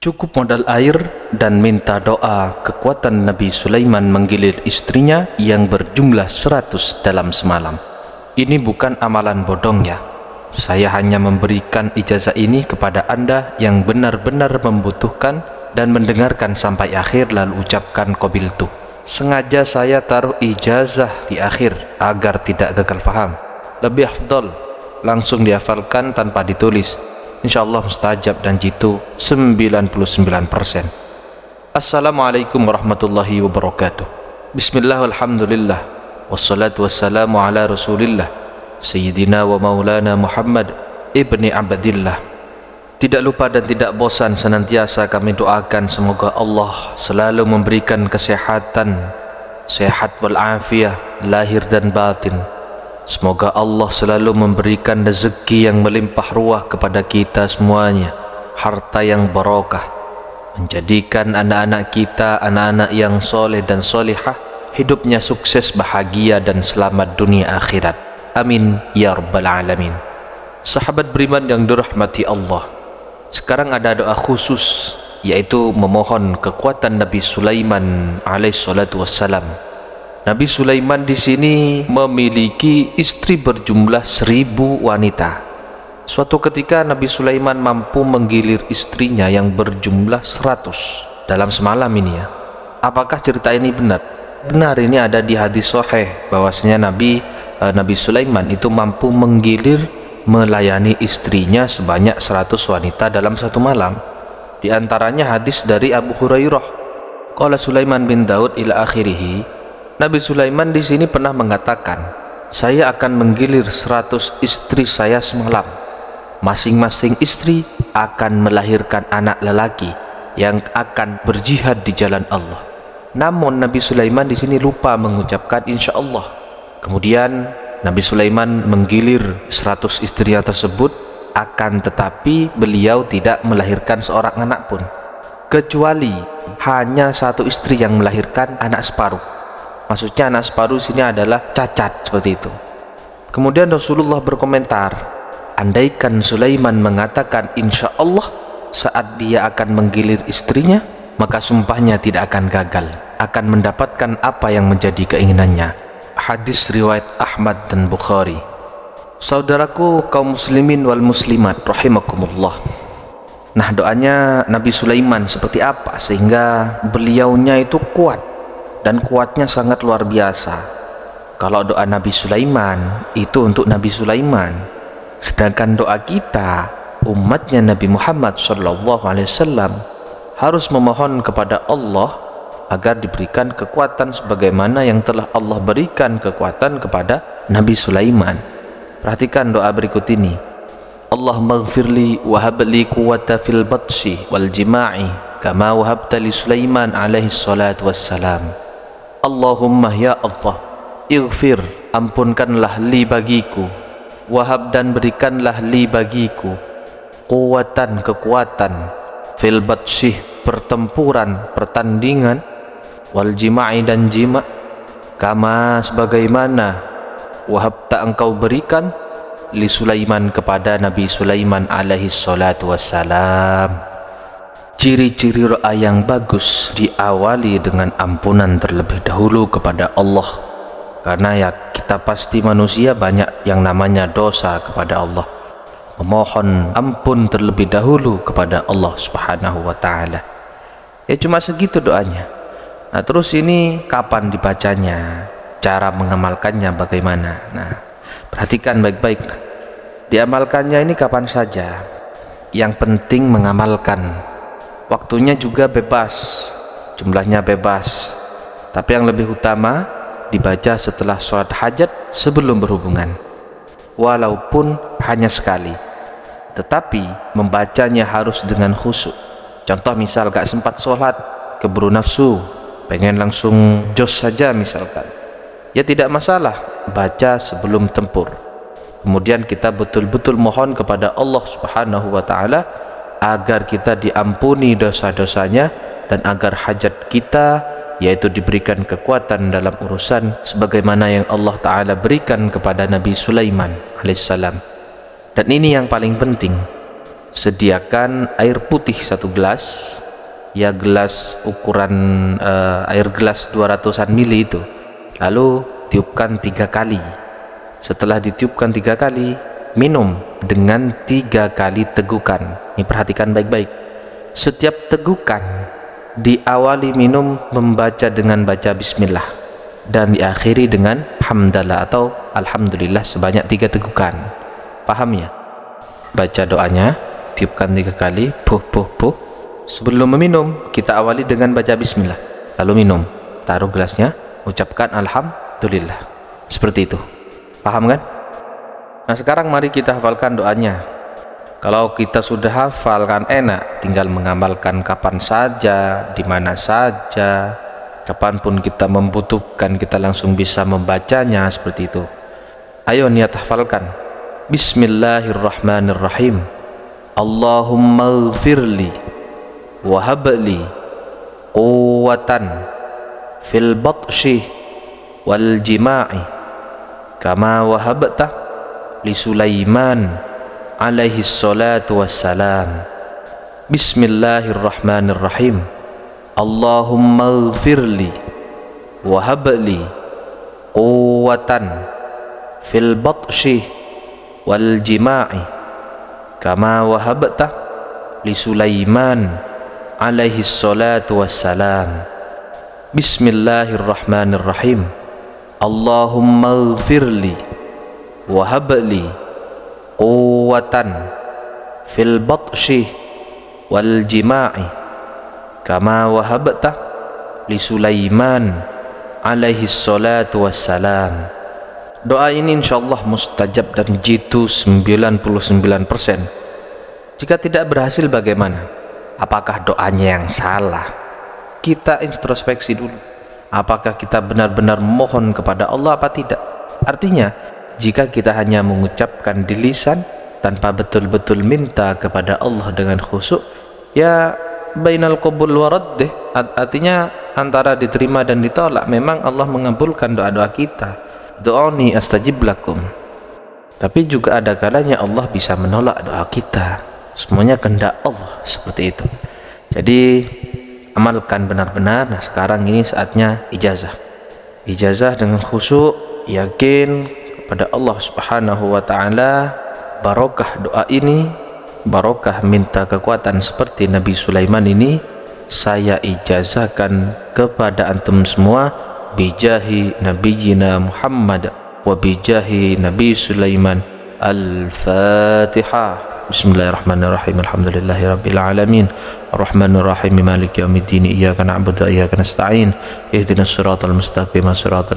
Cukup modal air dan minta doa kekuatan Nabi Sulaiman menggilir istrinya yang berjumlah 100 dalam semalam. Ini bukan amalan bodong ya. Saya hanya memberikan ijazah ini kepada Anda yang benar-benar membutuhkan dan mendengarkan sampai akhir lalu ucapkan qabiltu. Sengaja saya taruh ijazah di akhir agar tidak gagal paham. Lebih afdol langsung dihafalkan tanpa ditulis. InsyaAllah mustajab dan jitu 99%. Assalamualaikum warahmatullahi wabarakatuh. Bismillah walhamdulillah wassalatu wassalamu ala rasulillah Sayyidina wa maulana Muhammad ibni Abdillah. Tidak lupa dan tidak bosan senantiasa kami doakan semoga Allah selalu memberikan kesehatan, sehat walafiat lahir dan batin. Semoga Allah selalu memberikan rezeki yang melimpah ruah kepada kita semuanya, harta yang barokah, menjadikan anak-anak kita anak-anak yang soleh dan solihah, hidupnya sukses, bahagia dan selamat dunia akhirat. Amin ya rabbal alamin. Sahabat beriman yang dirahmati Allah, sekarang ada doa khusus, yaitu memohon kekuatan Nabi Sulaiman alaihissalatu wassalam. Nabi Sulaiman di sini memiliki istri berjumlah 1000 wanita. Suatu ketika Nabi Sulaiman mampu menggilir istrinya yang berjumlah 100 dalam semalam ini ya. Apakah cerita ini benar? Benar, ini ada di hadis sahih bahwasanya Nabi Sulaiman itu mampu menggilir melayani istrinya sebanyak 100 wanita dalam satu malam. Di antaranya hadis dari Abu Hurairah. Qala Sulaiman bin Daud ila akhirih. Nabi Sulaiman di sini pernah mengatakan, saya akan menggilir 100 istri saya semalam. Masing-masing istri akan melahirkan anak lelaki yang akan berjihad di jalan Allah. Namun Nabi Sulaiman di sini lupa mengucapkan insya Allah. Kemudian Nabi Sulaiman menggilir 100 istrinya tersebut, akan tetapi beliau tidak melahirkan seorang anak pun, kecuali hanya satu istri yang melahirkan anak separuh. Maksudnya anak separuh sini adalah cacat seperti itu. Kemudian Rasulullah berkomentar, andaikan Sulaiman mengatakan insya Allah saat dia akan menggilir istrinya, maka sumpahnya tidak akan gagal, akan mendapatkan apa yang menjadi keinginannya. Hadis riwayat Ahmad dan Bukhari. Saudaraku kaum muslimin wal muslimat rahimakumullah. Nah, doanya Nabi Sulaiman seperti apa sehingga beliaunya itu kuat? Dan kuatnya sangat luar biasa. Kalau doa Nabi Sulaiman itu untuk Nabi Sulaiman, sedangkan doa kita umatnya Nabi Muhammad SAW harus memohon kepada Allah agar diberikan kekuatan sebagaimana yang telah Allah berikan kekuatan kepada Nabi Sulaiman. Perhatikan doa berikut ini. Allahumma ghfirli wa habli quwwata fil batshi wal jima'i kama wahabta li Sulaiman alaihi salatu wassalam. Allahumma ya Allah, ighfir, ampunkanlah li bagiku, wahab dan berikanlah li bagiku, kuwatan, kekuatan, fil batsyih, pertempuran, pertandingan, wal jima'i dan jima', kama sebagaimana wahab tak engkau berikan li Sulaiman kepada Nabi Sulaiman alaihi salatu wassalam. Ciri-ciri doa yang bagus diawali dengan ampunan terlebih dahulu kepada Allah, karena ya kita pasti manusia banyak yang namanya dosa kepada Allah. Memohon ampun terlebih dahulu kepada Allah Subhanahu wa ta'ala. Ya cuma segitu doanya. Nah terus ini kapan dibacanya, cara mengamalkannya bagaimana? Nah perhatikan baik-baik. Diamalkannya ini kapan saja, yang penting mengamalkan. Waktunya juga bebas, jumlahnya bebas, tapi yang lebih utama dibaca setelah sholat hajat sebelum berhubungan, walaupun hanya sekali, tetapi membacanya harus dengan khusyuk. Contoh misal gak sempat sholat, keburu nafsu, pengen langsung jos saja misalkan, ya tidak masalah, baca sebelum tempur. Kemudian kita betul-betul mohon kepada Allah Subhanahu wa ta'ala agar kita diampuni dosa-dosanya dan agar hajat kita yaitu diberikan kekuatan dalam urusan sebagaimana yang Allah Ta'ala berikan kepada Nabi Sulaiman alaihissalam. Dan ini yang paling penting, sediakan air putih 1 gelas, ya gelas ukuran air gelas 200-an mili itu, lalu tiupkan 3 kali. Setelah ditiupkan 3 kali, minum dengan 3 kali tegukan. Ini perhatikan baik-baik. Setiap tegukan diawali minum membaca dengan baca bismillah dan diakhiri dengan hamdalah atau alhamdulillah sebanyak 3 tegukan. Paham ya? Baca doanya, tiupkan 3 kali, puh puh puh. Sebelum meminum, kita awali dengan baca bismillah, lalu minum, taruh gelasnya, ucapkan alhamdulillah. Seperti itu. Paham kan? Nah, sekarang mari kita hafalkan doanya. Kalau kita sudah hafal kan enak, tinggal mengamalkan kapan saja, di mana saja, kapanpun kita membutuhkan, kita langsung bisa membacanya seperti itu. Ayo niat hafalkan. Bismillahirrahmanirrahim. Allahumma ighfirli wahabli quwwatan fil batshi wal jima'i kama wahabta li Sulaiman alaihi salatu wassalam. Bismillahirrahmanirrahim. Allahumma ighfirli wahabli quwwatan fil batshi wal jima'i kama wahabta li Sulaiman alaihi salatu wassalam. Bismillahirrahmanirrahim. Allahumma ighfirli wahabli quwwatan fil batshi wal jima'i kama wahabta li Sulaiman alaihi salatu wassalam. Doa ini insyaallah mustajab dan jitu 99%. Jika tidak berhasil bagaimana? Apakah doanya yang salah? Kita introspeksi dulu. Apakah kita benar-benar mohon kepada Allah apa tidak? Artinya, jika kita hanya mengucapkan di lisan tanpa betul-betul minta kepada Allah dengan khusyuk, ya bainal qabul wa radd, artinya antara diterima dan ditolak. Memang Allah mengabulkan doa-doa kita. Do'ani astajib lakum. Tapi juga ada kalanya Allah bisa menolak doa kita. Semuanya kehendak Allah seperti itu. Jadi amalkan benar-benar. Nah, sekarang ini saatnya ijazah. Ijazah dengan khusyuk, yakin kepada Allah Subhanahu wa taala. Barokah doa ini, barokah minta kekuatan seperti Nabi Sulaiman ini, saya ijazahkan kepada antum semua bijahi nabiyina Muhammad wa bijahi Nabi Sulaiman. Al-Fatihah. Bismillahirrahmanirrahim. Alhamdulillahi rabbil alamin. Arrahmanir rahim. Maliki yaumiddin. Iyyaka na'budu wa iyyaka nasta'in. Ihdinas siratal mustaqim. Siratal